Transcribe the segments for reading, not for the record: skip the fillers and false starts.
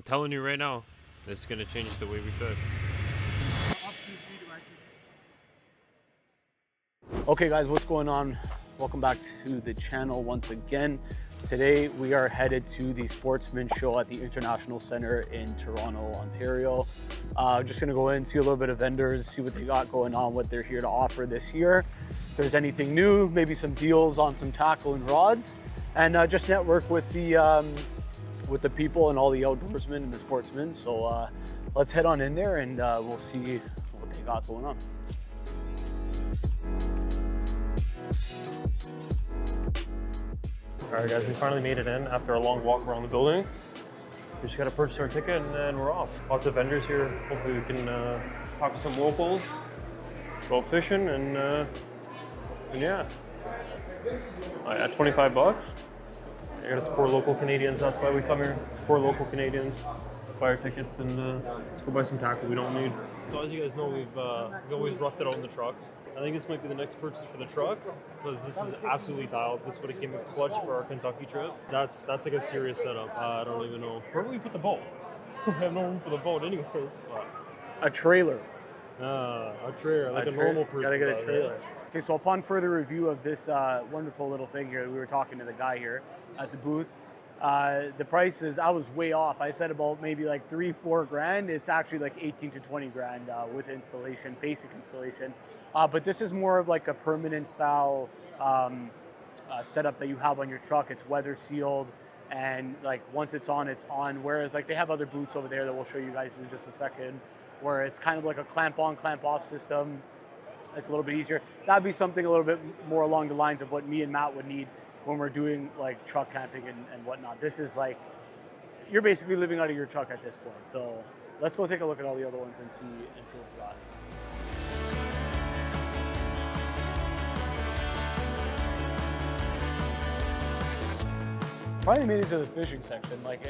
telling you right now, this is gonna change the way we fish. Up to 3 devices. Okay guys, what's going on? Welcome back to the channel once again. Today we are headed to the Sportsman Show at the International Center in Toronto, Ontario. Just gonna go in, see a little bit of vendors, see what they got going on, what they're here to offer this year. If there's anything new, maybe some deals on some tackle and rods, and just network with the people and all the outdoorsmen and the sportsmen. So let's head on in there and we'll see what they got going on. All right, guys, we finally made it in after a long walk around the building. We just got to purchase our ticket and then we're off. Lots of vendors here. Hopefully we can talk to some locals, go fishing, and yeah. At 25 bucks, you got to support local Canadians. That's why we come here. Support local Canadians. Buy our tickets and let's go buy some tackle we don't need. So as you guys know, we've always roughed it out in the truck. I think this might be the next purchase for the truck because this is absolutely dialed. This would have came in clutch for our Kentucky trip. That's like a serious setup. I don't even know. Where do we put the boat? We have no room for the boat anyways. But. A trailer. A trailer, like a normal person. Gotta get a trailer. Okay, so upon further review of this wonderful little thing here, we were talking to the guy here at the booth. The prices, I was way off. I said about maybe like $3-4 grand. It's actually like 18 to 20 grand with installation, basic installation. But this is more of like a permanent style setup that you have on your truck. It's weather sealed, and like once it's on, it's on. Whereas like they have other boots over there that we'll show you guys in just a second, where it's kind of like a clamp on, clamp off system. It's a little bit easier. That'd be something a little bit more along the lines of what me and Matt would need when we're doing like truck camping and whatnot. This is like, you're basically living out of your truck at this point. So let's go take a look at all the other ones and see what we got. Finally made it to the fishing section. Like,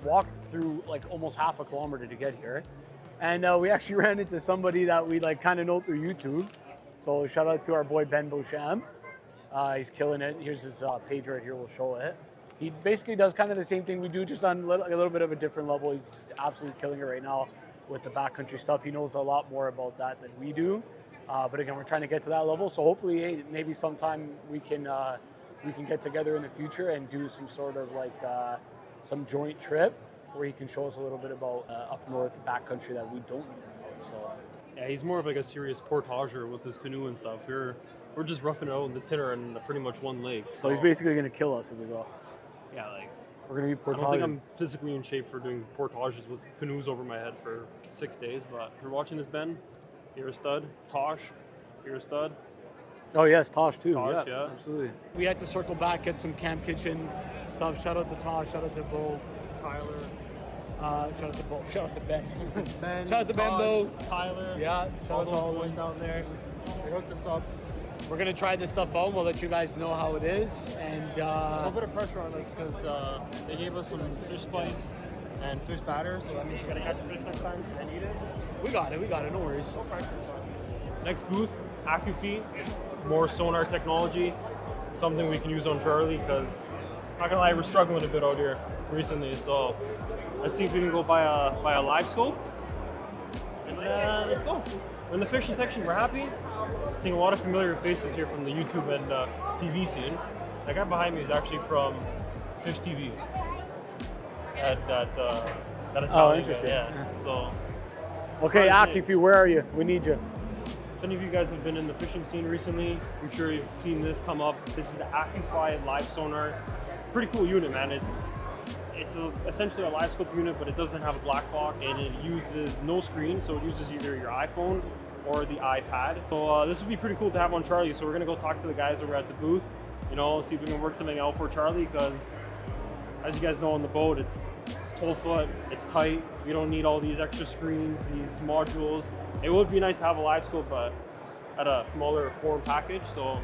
walked through like almost half a kilometer to get here. And we actually ran into somebody that we like kind of know through YouTube. So shout out to our boy Ben Beauchamp. He's killing it. Here's his page right here. We'll show it. He basically does kind of the same thing we do, just on a little bit of a different level. He's absolutely killing it right now with the backcountry stuff. He knows a lot more about that than we do. But again, we're trying to get to that level. So hopefully, hey, maybe sometime we can get together in the future and do some sort of like some joint trip where he can show us a little bit about up north backcountry that we don't know about. So yeah, he's more of like a serious portager with his canoe and stuff. We're just roughing it out in the tinner and pretty much one lake. So he's basically gonna kill us if we go. Yeah, like we're gonna be portaging. I don't think I'm physically in shape for doing portages with canoes over my head for 6 days. But if you're watching this, Ben, you're a stud. Tosh, you're a stud. Oh yes, Tosh too. Tosh, yeah, yeah, absolutely. We had to circle back, get some camp kitchen stuff. Shout out to Tosh, shout out to Bo, Tyler, shout out to Bo, shout out to Ben. Ben, shout out to Ben, Bo, Tyler. Yeah, shout out to all those boys down there. They hooked us up. We're gonna try this stuff out. We'll let you guys know how it is. And a little bit of pressure on us because they gave us some fish spice and fish batter, so that means we gotta catch a fish next time and eat it. We got it. No worries. No pressure. Next booth, AccuFeed. More sonar technology, something we can use on Charlie because, not gonna lie, we're struggling a bit out here recently. So let's see if we can go buy a live scope, and let's go. We're in the fishing section. We're happy. Seeing a lot of familiar faces here from the YouTube and TV scene. That guy behind me is actually from Fish TV. That oh, interesting. Guy, yeah. So. Okay, AccuFeed, where are you? We need you. If any of you guys have been in the fishing scene recently, I'm sure you've seen this come up. This is the AccuFi live sonar. Pretty cool unit, man. It's essentially a live scope unit, but it doesn't have a black box, and it uses no screen, so it uses either your iPhone or the iPad. So this would be pretty cool to have on Charlie. So we're gonna go talk to the guys over at the booth, see if we can work something out for Charlie, because as you guys know, on the boat, it's 12 foot, it's tight. We don't need all these extra screens, these modules. It would be nice to have a live scope, but at a smaller form package. So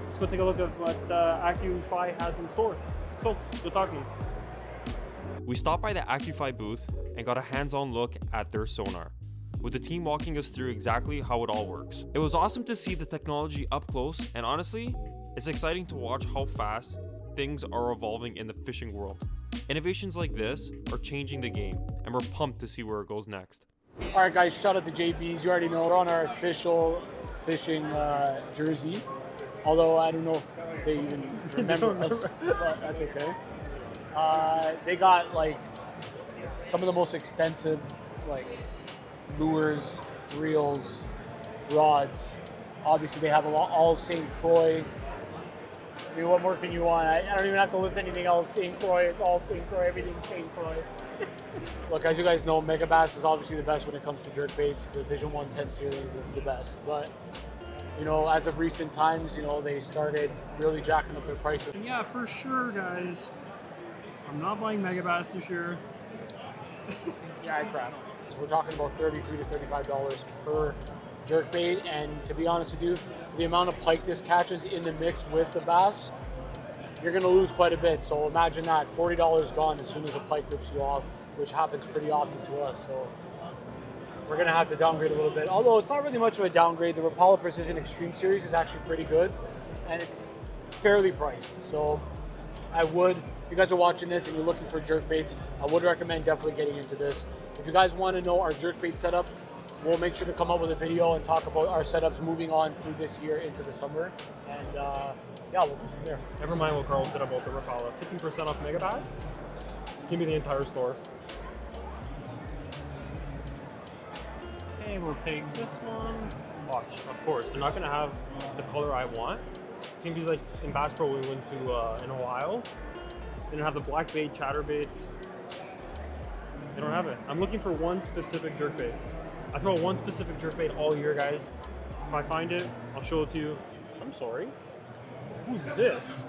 let's go take a look at what AccuFi has in store. Let's go talk to them. We stopped by the AccuFi booth and got a hands-on look at their sonar, with the team walking us through exactly how it all works. It was awesome to see the technology up close, and honestly, it's exciting to watch how fast things are evolving in the fishing world. Innovations like this are changing the game, and we're pumped to see where it goes next. All right, guys, shout out to JB's. You already know we're on our official fishing jersey. Although I don't know if they even remember us, but that's okay. They got like some of the most extensive like lures, reels, rods. Obviously, they have all St. Croix. I mean, what more can you want? I don't even have to list anything else. St. Croix, it's all St. Croix, everything's St. Croix. Look, as you guys know, Mega Bass is obviously the best when it comes to jerkbaits. The Vision 110 series is the best. But, you know, as of recent times, you know, they started really jacking up their prices. Yeah, for sure, guys. I'm not buying Mega Bass this year. Yeah, I crapped. So we're talking about $33 to $35 per jerkbait, and to be honest with you, the amount of pike this catches in the mix with the bass, you're going to lose quite a bit. So imagine that, $40 gone as soon as a pike rips you off, which happens pretty often to us. So we're going to have to downgrade a little bit. Although it's not really much of a downgrade. The Rapala Precision Extreme Series is actually pretty good, and it's fairly priced. So I would, if you guys are watching this and you're looking for jerkbaits, I would recommend definitely getting into this. If you guys want to know our jerkbait setup, we'll make sure to come up with a video and talk about our setups moving on through this year into the summer. And yeah, we'll go from there. Never mind what Carl said about the Rapala. 15% off Mega Bass. Give me the entire store. Okay, we'll take this one. Watch, of course. They're not going to have the color I want. It's going to be like in Bass Pro we went to in Ohio. They don't have the black bait, chatterbaits. They don't have it. I'm looking for one specific jerkbait. I throw one specific jerkbait all year, guys. If I find it, I'll show it to you. I'm sorry. Who's this?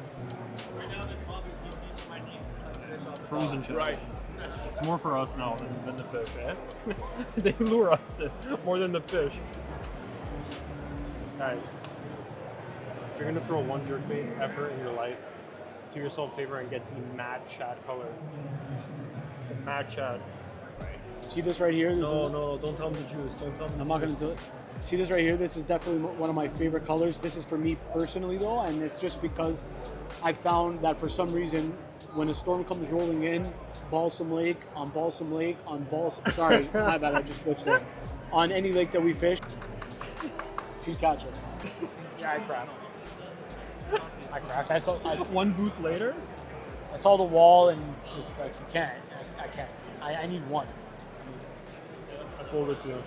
Frozen chili. Right. It's more for us now than the fish, eh? They lure us more than the fish. Guys, if you're gonna throw one jerkbait ever in your life, do yourself a favor and get the Mad Chat color. The Mad Chat. See this right here? No, don't tell them the juice. Don't tell them I'm not going to do it. See this right here? This is definitely one of my favorite colors. This is for me personally though, and it's just because I found that for some reason, when a storm comes rolling in, Balsam Lake, sorry, my bad, I just glitched there. On any lake that we fish, she's catching. Yeah, I crapped. I saw one booth later. I saw the wall, and it's just like, you can't. I can't. I need one. I folded too.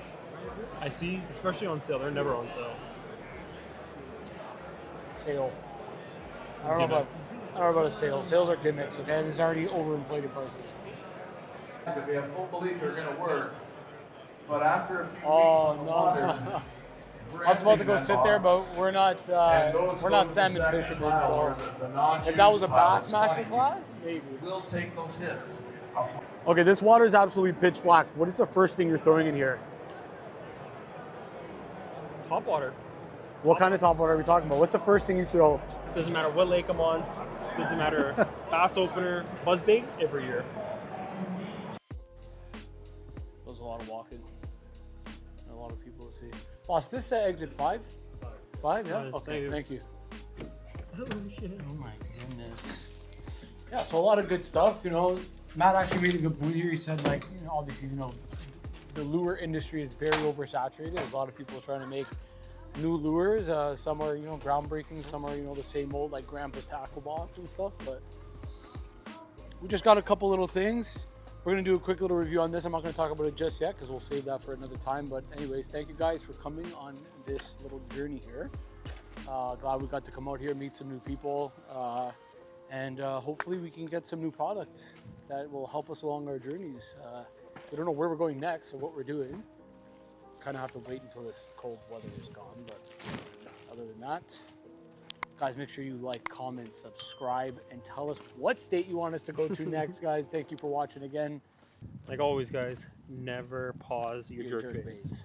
I see, especially on sale. They're never on sale. Sale. I don't know about a sale. Sales are gimmicks, okay? There's already overinflated prices. We have full belief they're going to work, but after a few weeks Oh on the no! water, I was about to go sit there, but we're not salmon fishermen. So if that was a bass master class, maybe. We'll take those hits. Okay, this water is absolutely pitch black. What is the first thing you're throwing in here? Top water. What kind of top water are we talking about? What's the first thing you throw? Doesn't matter what lake I'm on. Doesn't matter. Bass opener, buzzbait every year. That was a lot of walking. And a lot of people to see. Boss, this exit 5? 5, yeah? Okay, thank you. Oh shit. Oh my goodness. Yeah, so a lot of good stuff, you know. Matt actually made a good point here. He said, like, you know, obviously, you know, the lure industry is very oversaturated. There's a lot of people trying to make new lures. Some are, you know, groundbreaking. Some are, you know, the same old, like Grandpa's tackle box and stuff. But we just got a couple little things. We're going to do a quick little review on this. I'm not going to talk about it just yet because we'll save that for another time. But anyways, thank you guys for coming on this little journey here. Glad we got to come out here, meet some new people. And hopefully we can get some new product that will help us along our journeys. We don't know where we're going next or what we're doing. Kind of have to wait until this cold weather is gone, but other than that, guys, make sure you like, comment, subscribe, and tell us what state you want us to go to next, guys. Thank you for watching again. Like always, guys, never pause your jerkbaits.